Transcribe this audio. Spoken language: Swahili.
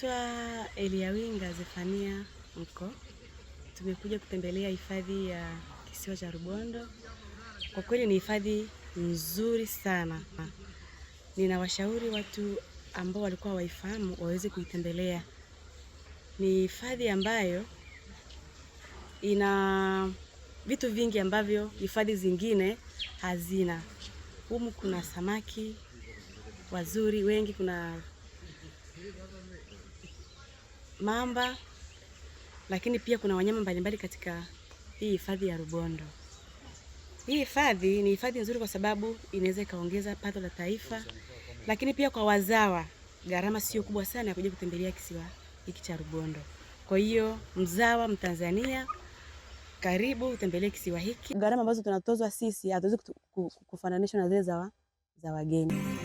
Naitwa Eliawinga Zefania Mko. Tumekuja kutembelea hifadhi ya kisiwa cha Rubondo. Kwa kweli ni hifadhi nzuri sana. Ninawashauri watu ambao walikuwa waifahamu waweze kuitembelea. Ni hifadhi ambayo ina vitu vingi ambavyo hifadhi zingine hazina. Humu kuna samaki wazuri wengi, kuna mamba, lakini pia kuna wanyama mbalimbali katika hii hifadhi ya Rubondo. Hii hifadhi ni hifadhi nzuri kwa sababu inaweza ikaongeza pato la taifa, lakini pia kwa wazawa gharama sio kubwa sana ya kuja kutembelea kisiwa hiki cha Rubondo. Kwa hiyo mzawa Mtanzania, karibu utembelee kisiwa hiki. Gharama ambazo tunatozwa sisi hatuwezi kufananishwa na zile za wageni.